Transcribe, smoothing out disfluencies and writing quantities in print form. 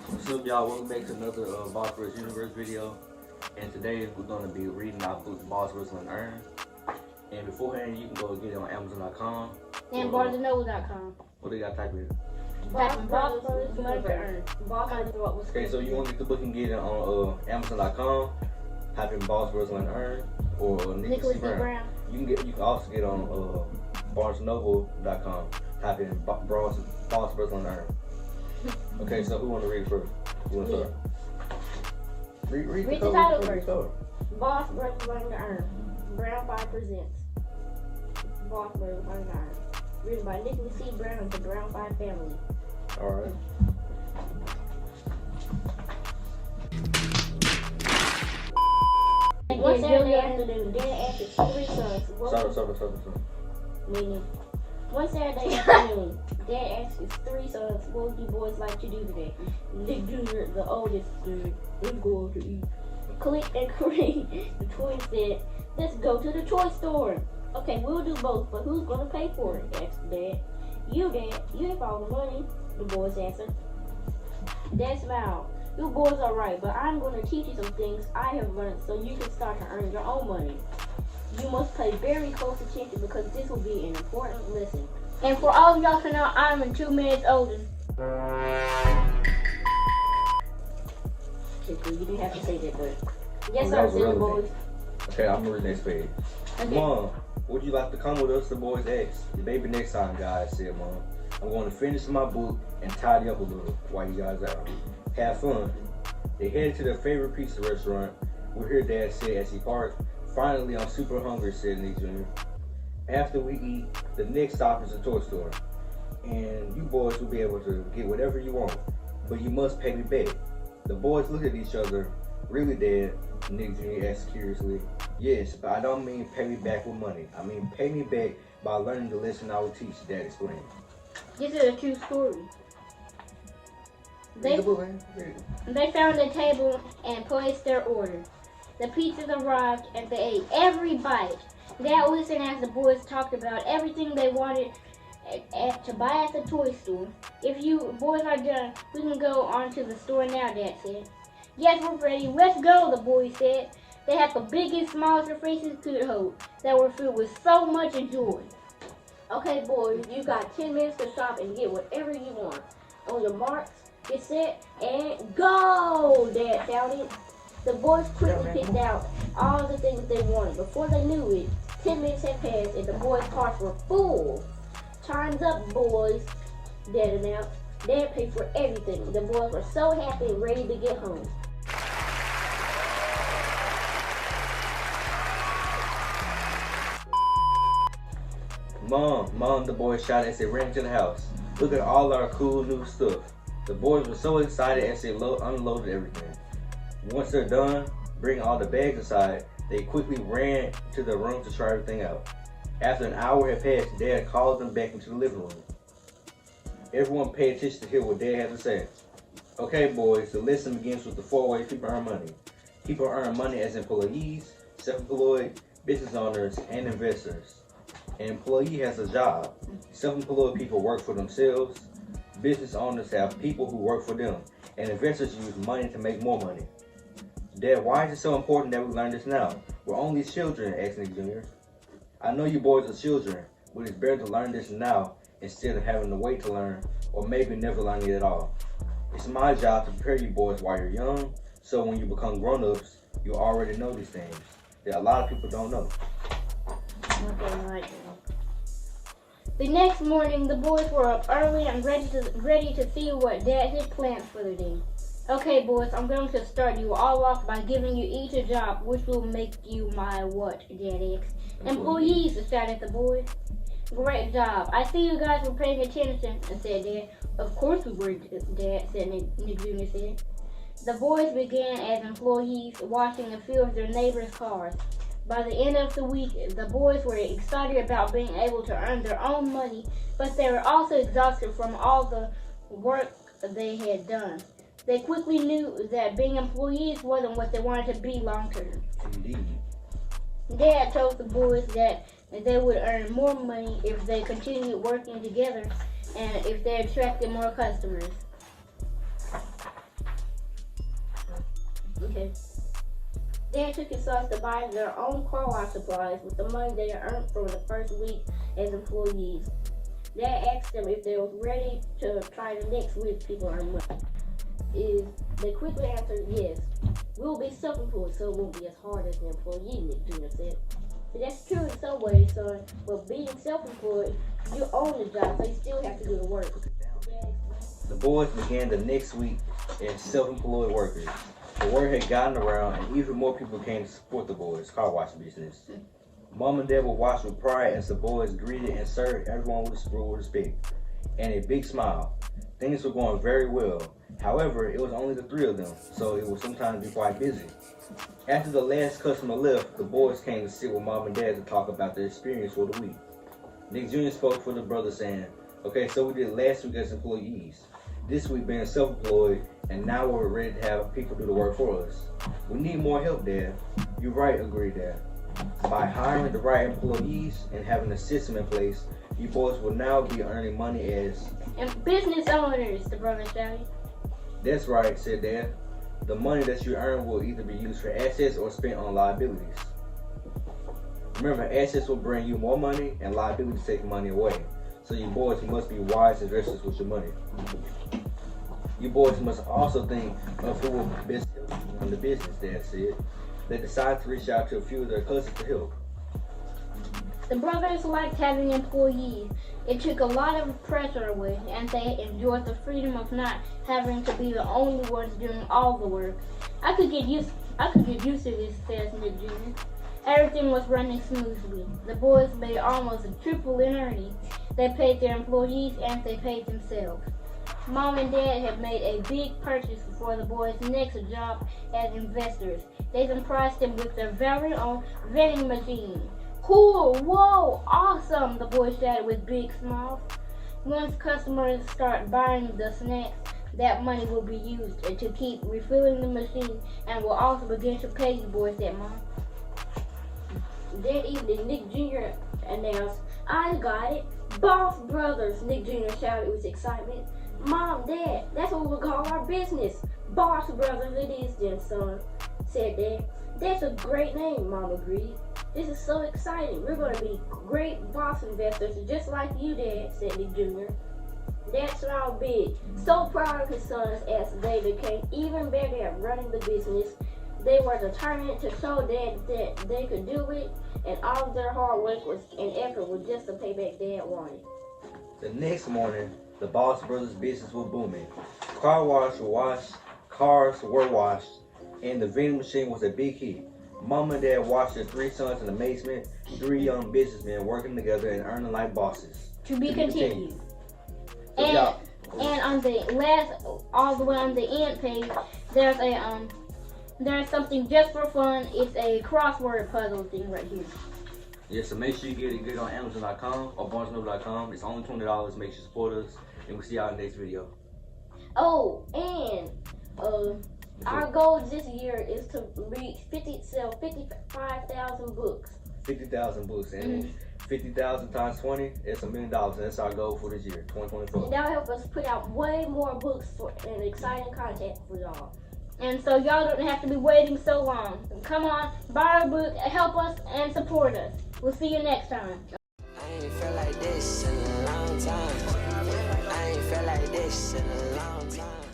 What's up, y'all? Welcome back to another Boss vs. Universe video. And today we're going to be reading our book, Boss Wrestle and Earn. And beforehand, you can go get it on Amazon.com. And BarnesandNoble.com. What do you got to type in? Type in Boss vs. Earn. Okay, so you want to get the book and get it on Amazon.com. Type in Boss Wrestle and Earn or Nicholas C. Brown. You can also get on BarnesandNoble.com. Type in Boss Wrestle and Earn. Okay, so who want to read it first? Who want to start? Read the title first. Boss vs. Earn. Brown 5 presents. Boss vs. Earn. Written by Nicholas C. Brown of the Brown 5 family. Alright. One Saturday afternoon, Dad asked his 3 sons. Sorry. Meaning, one Saturday afternoon, Dad asked his 3 sons, what would you boys like to do today? Nick Jr., the oldest, said, let's go to eat. Click and Creed, the twins said, let's go to the toy store. Okay, we'll do both, but who's going to pay for it? Asked Dad. You, Dad. You have all the money, the boys answered. Dad smiled. You boys are right, but I'm going to teach you some things I have learned so you can start to earn your own money. You must pay very close attention because this will be an important lesson. And for all of y'all to know, I'm 2 minutes older. Okay, you didn't have to say that, but yes, sir, said the boys. Okay, I'm reading next page. Okay. Mom, would you like to come with us? The boys asked. The baby next time, guys, said Mom. I'm going to finish my book and tidy up a little while you guys out. Have fun. They headed to their favorite pizza restaurant. We'll hear Dad say as he parked. Finally, I'm super hungry, said Nick Jr. After we eat, the next stop is the toy store. And you boys will be able to get whatever you want. But you must pay me back. The boys looked at each other. Really, Dad? Nick Jr. asked curiously. Yes, but I don't mean pay me back with money. I mean pay me back by learning the lesson I will teach, Dad explained. This is a true story. They found a table and placed their order. The pizzas arrived and they ate every bite. Dad listened as the boys talked about everything they wanted to buy at the toy store. If you boys are done, we can go on to the store now, Dad said. Yes, we're ready. Let's go, the boys said. They had the biggest smiles their faces could hold that were filled with so much joy. Okay, boys, you got 10 minutes to shop and get whatever you want. On your marks, get set, and go, Dad shouted. The boys quickly picked out all the things they wanted. Before they knew it, 10 minutes had passed and the boys' carts were full. Time's up, boys, Dad announced. Dad paid for everything. The boys were so happy and ready to get home. Mom, the boys shouted as they ran to the house. Look at all our cool new stuff. The boys were so excited as they unloaded everything. Once they're done, bring all the bags aside, they quickly ran to the room to try everything out. After an hour had passed, Dad called them back into the living room. Everyone paid attention to hear what Dad had to say. Okay, boys, the lesson begins with the 4 ways people earn money. People earn money as employees, self-employed, business owners, and investors. An employee has a job. Self-employed people work for themselves. Business owners have people who work for them. And investors use money to make more money. Dad, why is it so important that we learn this now? We're only children, asked Nick Jr. I know you boys are children, but it's better to learn this now instead of having to wait to learn, or maybe never learning it at all. It's my job to prepare you boys while you're young, so when you become grown-ups, you already know these things that a lot of people don't know. The next morning, the boys were up early and ready to see what Dad had planned for the day. Okay, boys, I'm going to start you all off by giving you each a job, which will make you my what, Dad asked. Employees, shouted the boys. Great job. I see you guys were paying attention, said Dad. Of course we were, Dad, said Nick Jr. said. The boys began as employees, washing a few of their neighbors' cars. By the end of the week, the boys were excited about being able to earn their own money, but they were also exhausted from all the work they had done. They quickly knew that being employees wasn't what they wanted to be long term. Indeed. Dad told the boys that they would earn more money if they continued working together and if they attracted more customers. Okay. Dad took his sons to buy their own car wash supplies with the money they earned from the first week as employees. Dad asked them if they were ready to try the next week people earn money. They quickly answered yes. We'll be self-employed, so it won't be as hard as an employee, Nick Jr. said. But that's true in some ways, son. But being self-employed, you own the job, so you still have to do the work. The boys began the next week as self-employed workers. The word had gotten around, and even more people came to support the boys' car wash business. Mom and Dad would watch with pride as the boys greeted and served everyone with respect and a big smile. Things were going very well. However, it was only the three of them, so it would sometimes be quite busy. After the last customer left, the boys came to sit with Mom and Dad to talk about their experience for the week. Nick Jr. spoke for the brothers saying, "Okay, so we did last week as employees. This week being self-employed, and now we're ready to have people do the work for us. We need more help, Dad." "You're right," agreed Dad. "By hiring the right employees and having a system in place, you boys will now be earning money as..." "And business owners," the brother shouted. "That's right," said Dad. "The money that you earn will either be used for assets or spent on liabilities. Remember, assets will bring you more money and liabilities take money away. So you boys must be wise investors with your money. You boys must also think of who will best help you run the business," Dad said. They decided to reach out to a few of their cousins to help. The brothers liked having employees. It took a lot of pressure away, and they enjoyed the freedom of not having to be the only ones doing all the work. I could get used to this," says Nick Jr. Everything was running smoothly. The boys made almost a triple in earnings. They paid their employees and they paid themselves. Mom and Dad had made a big purchase for the boys' next job as investors. They surprised them with their very own vending machine. "Cool, whoa, awesome," the boys shouted with big smiles. Once customers start buying the snacks, that money will be used to keep refilling the machine and will also begin to pay the boys, said Mom. That evening, Nick Jr. announced, "I got it. Boss Brothers," Nick Jr. shouted with excitement. "Mom, Dad, that's what we'll call our business. Boss Brothers it is then, son," said Dad. "That's a great name," Mom agreed. "This is so exciting. We're going to be great boss investors just like you, Dad," said Nick Jr. Dad smiled big, so proud of his sons as they became even better at running the business. They were determined to show Dad that they could do it, and all of their hard work and effort was just the payback Dad wanted. The next morning, the Boss Brothers business was booming. Cars were washed, and the vending machine was a big hit. Mom and Dad watched their three sons in amazement, three young businessmen working together and earning like bosses. To be continued. So And on the last, all the way on the end page, there's something just for fun. It's a crossword puzzle thing right here. Yeah, so make sure you get it on Amazon.com or BarnesandNoble.com. It's only $20. Make sure you support us, and we'll see y'all in the next video. Oh, and our goal this year is to sell 55,000 books. 50,000 books, and 50,000 times 20, it's $1 million. That's our goal for this year, 2024. And that'll help us put out way more books and exciting content for y'all. And so y'all don't have to be waiting so long. Come on, buy our book, help us, and support us. We'll see you next time. I ain't felt like this in a long time. I ain't felt like this in a long time.